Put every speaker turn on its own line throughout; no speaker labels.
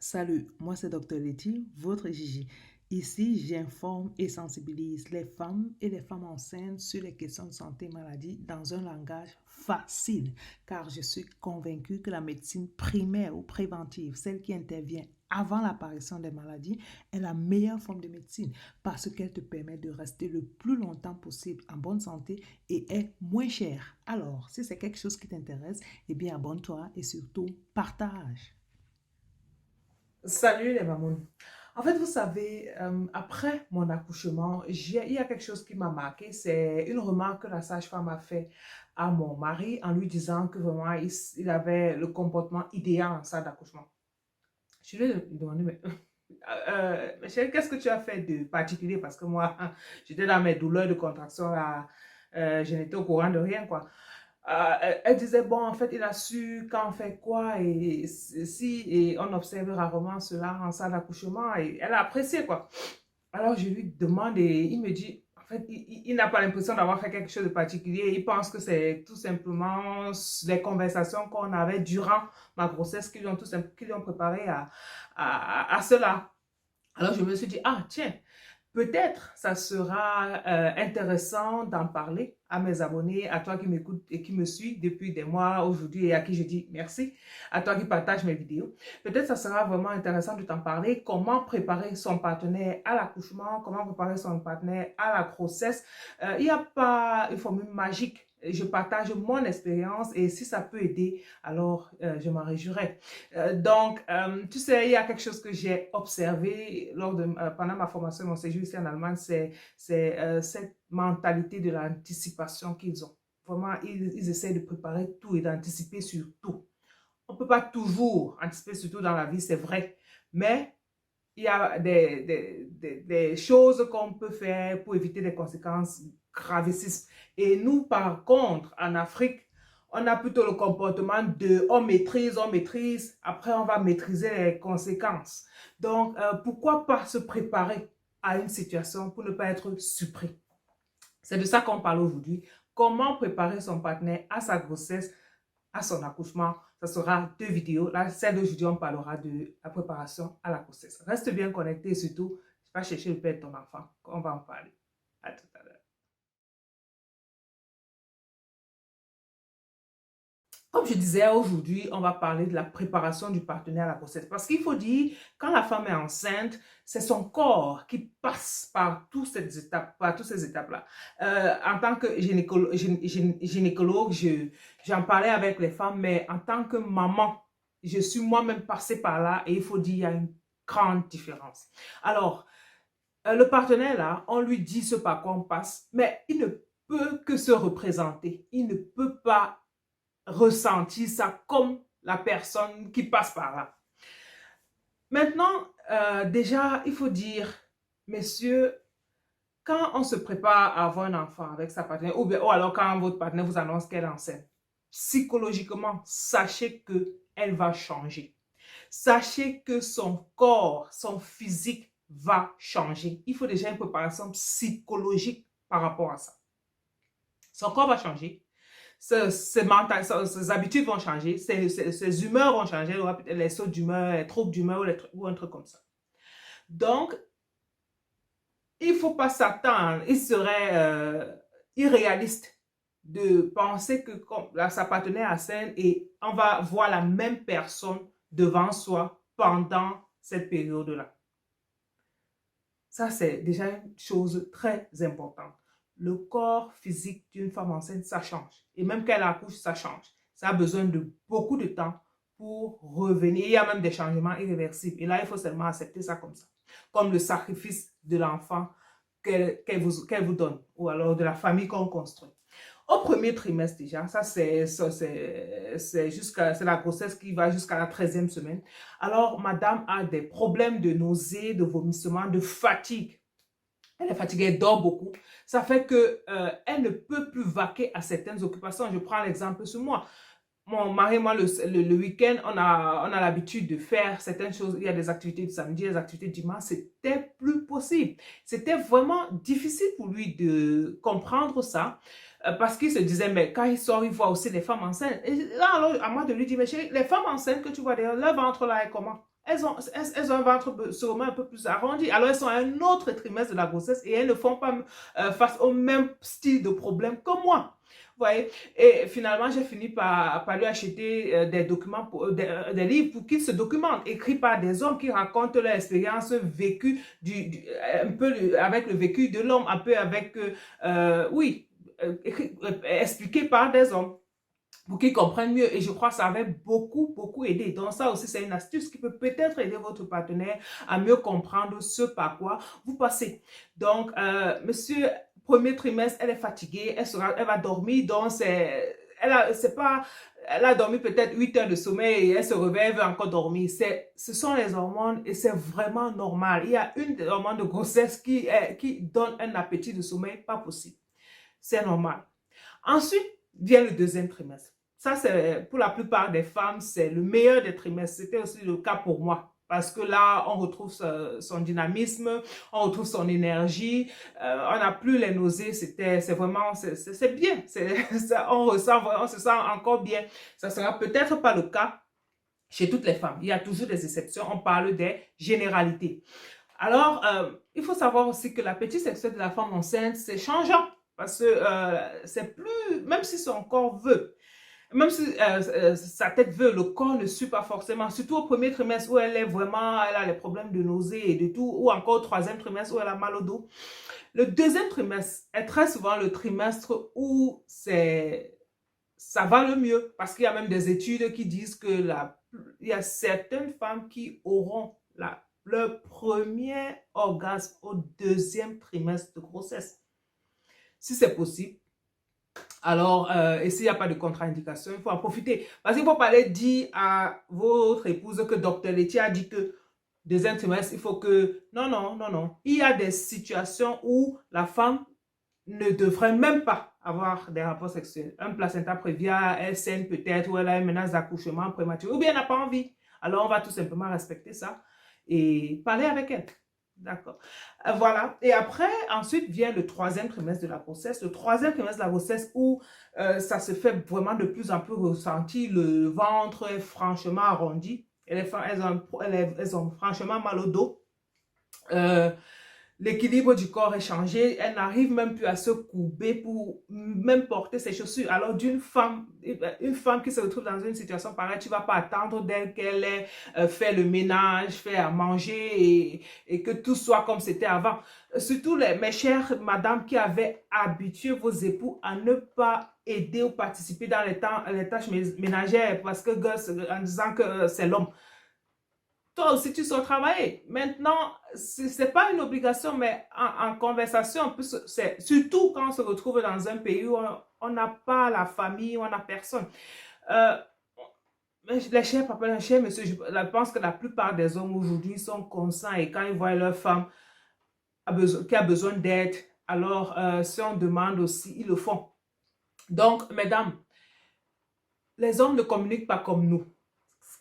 Salut, moi c'est Dr Letty, votre Gigi. Ici, j'informe et sensibilise les femmes et les femmes enceintes sur les questions de santé et maladie dans un langage facile, car je suis convaincue que la médecine primaire ou préventive, celle qui intervient avant l'apparition des maladies, est la meilleure forme de médecine parce qu'elle te permet de rester le plus longtemps possible en bonne santé et est moins chère. Alors, si c'est quelque chose qui t'intéresse, eh bien abonne-toi et surtout partage.
Salut les mamans. En fait, vous savez, après mon accouchement, il y a quelque chose qui m'a marqué. C'est une remarque que la sage-femme a fait à mon mari en lui disant que vraiment, il avait le comportement idéal en salle d'accouchement. Je lui ai demandé, mais ma chérie, qu'est-ce que tu as fait de particulier? Parce que moi, j'étais dans mes douleurs de contraction, là, je n'étais au courant de rien, quoi. Elle disait, bon, en fait, il a su quand on fait quoi et si, et on observe rarement cela en salle d'accouchement et elle a apprécié, quoi. Alors, je lui demande et il me dit, en fait, il n'a pas l'impression d'avoir fait quelque chose de particulier. Il pense que c'est tout simplement les conversations qu'on avait durant ma grossesse qui lui ont préparé à cela. Alors, je me suis dit, ah, tiens, peut-être ça sera intéressant d'en parler à mes abonnés, à toi qui m'écoutes et qui me suis depuis des mois aujourd'hui et à qui je dis merci, à toi qui partage mes vidéos. Peut-être ça sera vraiment intéressant de t'en parler, comment préparer son partenaire à l'accouchement, comment préparer son partenaire à la grossesse. Il n'y a pas une formule magique. Je partage mon expérience et si ça peut aider, alors je m'en réjouirai. Tu sais, il y a quelque chose que j'ai observé pendant ma formation, mon séjour ici en Allemagne, c'est cette mentalité de l'anticipation qu'ils ont. Vraiment, ils essaient de préparer tout et d'anticiper sur tout. On ne peut pas toujours anticiper sur tout dans la vie, c'est vrai, mais il y a des choses qu'on peut faire pour éviter des conséquences gravissimes. Et nous, par contre, en Afrique, on a plutôt le comportement de on maîtrise, après on va maîtriser les conséquences. Donc, pourquoi pas se préparer à une situation pour ne pas être surpris? C'est de ça qu'on parle aujourd'hui. Comment préparer son partenaire à sa grossesse, à son accouchement. Ça sera deux vidéos. Là, celle d'aujourd'hui, on parlera de la préparation à la grossesse. Reste bien connecté et surtout, je vais chercher le père de ton enfant. On va en parler. À tout à l'heure. Comme je disais, aujourd'hui, on va parler de la préparation du partenaire à la grossesse. Parce qu'il faut dire, quand la femme est enceinte, c'est son corps qui passe par toutes ces étapes, par toutes ces étapes-là. En tant que gynécologue, j'en parlais avec les femmes, mais en tant que maman, je suis moi-même passée par là et il faut dire, il y a une grande différence. Alors, le partenaire, là, on lui dit ce par quoi on passe, mais il ne peut que se représenter. Il ne peut pas ressentir ça comme la personne qui passe par là. Maintenant, déjà, il faut dire, messieurs, quand on se prépare à avoir un enfant avec sa partenaire, ou alors quand votre partenaire vous annonce qu'elle est enceinte, psychologiquement, sachez qu'elle va changer. Sachez que son corps, son physique va changer. Il faut déjà une préparation psychologique par rapport à ça. Son corps va changer, ses habitudes vont changer, ses humeurs vont changer, il aura peut-être les sauts d'humeur, les troubles d'humeur ou un truc comme ça. Donc, il ne faut pas s'attendre, il serait irréaliste de penser que sa partenaire a scène et on va voir la même personne devant soi pendant cette période-là. Ça, c'est déjà une chose très importante. Le corps physique d'une femme enceinte, ça change. Et même qu'elle accouche, ça change. Ça a besoin de beaucoup de temps pour revenir. Il y a même des changements irréversibles. Et là, il faut seulement accepter ça comme ça. Comme le sacrifice de l'enfant qu'elle vous donne. Ou alors de la famille qu'on construit. Au premier trimestre déjà, c'est la grossesse qui va jusqu'à la 13e semaine. Alors, madame a des problèmes de nausées, de vomissements, de fatigue. Elle est fatiguée, elle dort beaucoup. Ça fait que elle ne peut plus vaquer à certaines occupations. Je prends l'exemple sur moi. Mon mari et moi, le week-end, on a l'habitude de faire certaines choses. Il y a des activités du samedi, des activités du dimanche. C'était plus possible. C'était vraiment difficile pour lui de comprendre ça. Parce qu'il se disait, mais quand il sort, il voit aussi les femmes enceintes. Et là, alors, à moi de lui dire, mais chérie, les femmes enceintes que tu vois derrière, leur ventre là est comment? elles ont un ventre sûrement un peu plus arrondi. Alors, elles sont à un autre trimestre de la grossesse et elles ne font pas face au même style de problème que moi. Vous voyez? Et finalement, j'ai fini par lui acheter des documents, des livres pour qu'il se documente, écrits par des hommes qui racontent leur expérience vécue un peu avec le vécu de l'homme, un peu avec, oui, expliqué par des hommes pour qu'ils comprennent mieux. Et je crois que ça avait beaucoup aidé. Donc ça aussi, c'est une astuce qui peut peut-être aider votre partenaire à mieux comprendre ce par quoi vous passez. Donc, monsieur, premier trimestre, elle est fatiguée, elle va dormir, donc elle a dormi peut-être 8 heures de sommeil et elle se réveille, elle veut encore dormir. Ce sont les hormones et c'est vraiment normal. Il y a une hormone de grossesse qui donne un appétit de sommeil pas possible. C'est normal. Ensuite, vient le deuxième trimestre. Ça, c'est pour la plupart des femmes, c'est le meilleur des trimestres. C'était aussi le cas pour moi. Parce que là, on retrouve son dynamisme, on retrouve son énergie, on n'a plus les nausées, c'est vraiment, c'est bien. On se sent encore bien. Ça sera peut-être pas le cas chez toutes les femmes. Il y a toujours des exceptions. On parle des généralités. Alors, il faut savoir aussi que l'appétit sexuel de la femme enceinte, c'est changeant. Parce que c'est plus, même si son corps veut, même si sa tête veut, le corps ne suit pas forcément. Surtout au premier trimestre où elle a les problèmes de nausées et de tout, ou encore au troisième trimestre où elle a mal au dos. Le deuxième trimestre est très souvent le trimestre où ça va le mieux. Parce qu'il y a même des études qui disent que il y a certaines femmes qui auront leur premier orgasme au deuxième trimestre de grossesse. Si c'est possible, alors, et s'il n'y a pas de contre-indication, il faut en profiter. Parce qu'il ne faut pas aller dire à votre épouse que Dr Laitier a dit que deuxième trimestre, il faut que... Non, non, non, non. Il y a des situations où la femme ne devrait même pas avoir des rapports sexuels. Un placenta prévia, elle saigne peut-être, ou elle a une menace d'accouchement prématuré, ou bien elle n'a pas envie. Alors, on va tout simplement respecter ça et parler avec elle. D'accord. Voilà. Et après, ensuite vient le troisième trimestre de la grossesse. Le troisième trimestre de la grossesse où ça se fait vraiment de plus en plus ressentir. Le ventre est franchement arrondi. Et les femmes, elles ont franchement mal au dos. L'équilibre du corps est changé, elle n'arrive même plus à se courber pour même porter ses chaussures. Alors une femme qui se retrouve dans une situation pareille, tu ne vas pas attendre d'elle qu'elle ait fait le ménage, fait à manger et que tout soit comme c'était avant. Surtout mes chères madames qui avaient habitué vos époux à ne pas aider ou participer dans les tâches ménagères parce que en disant que c'est l'homme. Toi aussi, tu sors travailler. Maintenant, ce n'est pas une obligation, mais en conversation, surtout quand on se retrouve dans un pays où on n'a pas la famille, on n'a personne. Euh, les chers papas, les chers monsieur, je pense que la plupart des hommes aujourd'hui sont conscients et quand ils voient leur femme qui a besoin d'aide, alors si on demande aussi, ils le font. Donc, mesdames, les hommes ne communiquent pas comme nous.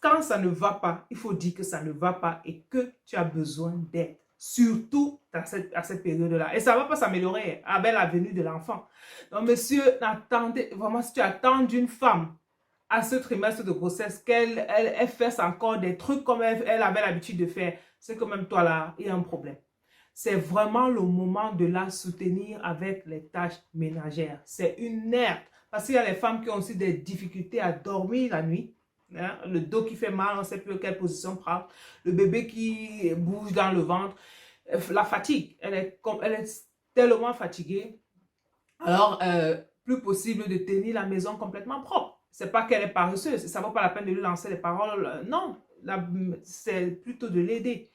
Quand ça ne va pas, il faut dire que ça ne va pas et que tu as besoin d'aide. Surtout à cette période-là. Et ça ne va pas s'améliorer avec la venue de l'enfant. Donc, monsieur, attendez, vraiment, si tu attends d'une femme à ce trimestre de grossesse, qu'elle fasse encore des trucs comme elle avait l'habitude de faire, c'est que même toi là, il y a un problème. C'est vraiment le moment de la soutenir avec les tâches ménagères. C'est une nerve. Parce qu'il y a les femmes qui ont aussi des difficultés à dormir la nuit. Hein, le dos qui fait mal, on ne sait plus quelle position prendre. Le bébé qui bouge dans le ventre. La fatigue, elle est tellement fatiguée. Alors, plus possible de tenir la maison complètement propre. C'est pas qu'elle est paresseuse, ça ne vaut pas la peine de lui lancer les paroles. Non, c'est plutôt de l'aider.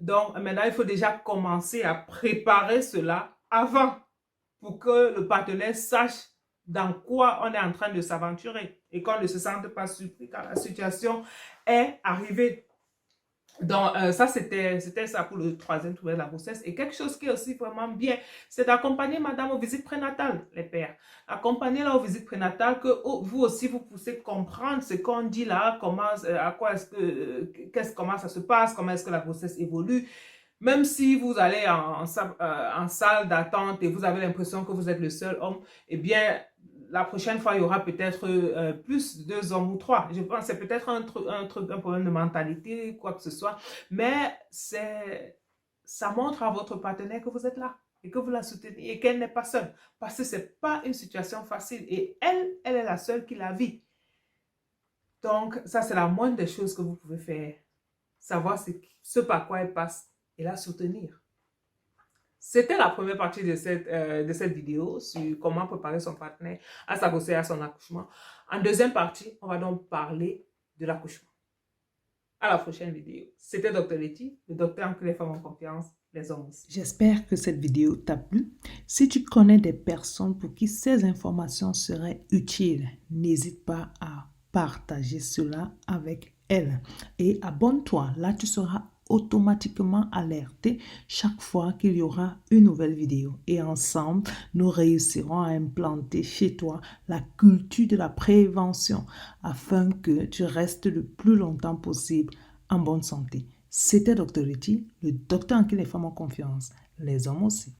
Donc, maintenant, il faut déjà commencer à préparer cela avant pour que le partenaire sache dans quoi on est en train de s'aventurer et qu'on ne se sente pas surpris quand la situation est arrivée. Donc, ça, c'était ça pour le troisième trimestre de la grossesse. Et quelque chose qui est aussi vraiment bien, c'est d'accompagner madame aux visites prénatales, les pères. Accompagner-la aux visites prénatales, que vous aussi, vous puissiez comprendre ce qu'on dit là, comment ça se passe, comment est-ce que la grossesse évolue. Même si vous allez en salle d'attente et vous avez l'impression que vous êtes le seul homme, eh bien, la prochaine fois, il y aura peut-être plus de 2 hommes ou 3. Je pense que c'est peut-être un problème de mentalité, quoi que ce soit. Mais ça montre à votre partenaire que vous êtes là et que vous la soutenez et qu'elle n'est pas seule. Parce que ce n'est pas une situation facile. Et elle est la seule qui la vit. Donc, ça, c'est la moindre des choses que vous pouvez faire. Savoir ce par quoi elle passe et la soutenir. C'était la première partie de cette vidéo sur comment préparer son partenaire à sa grossesse et à son accouchement. En deuxième partie, on va donc parler de l'accouchement. À la prochaine vidéo. C'était Dr Letty, le docteur en qui les femmes ont confiance, les hommes aussi.
J'espère que cette vidéo t'a plu. Si tu connais des personnes pour qui ces informations seraient utiles, n'hésite pas à partager cela avec elles. Et abonne-toi, là tu seras automatiquement alerté chaque fois qu'il y aura une nouvelle vidéo. Et ensemble, nous réussirons à implanter chez toi la culture de la prévention afin que tu restes le plus longtemps possible en bonne santé. C'était Dr Letty, le docteur en qui les femmes ont confiance, les hommes aussi.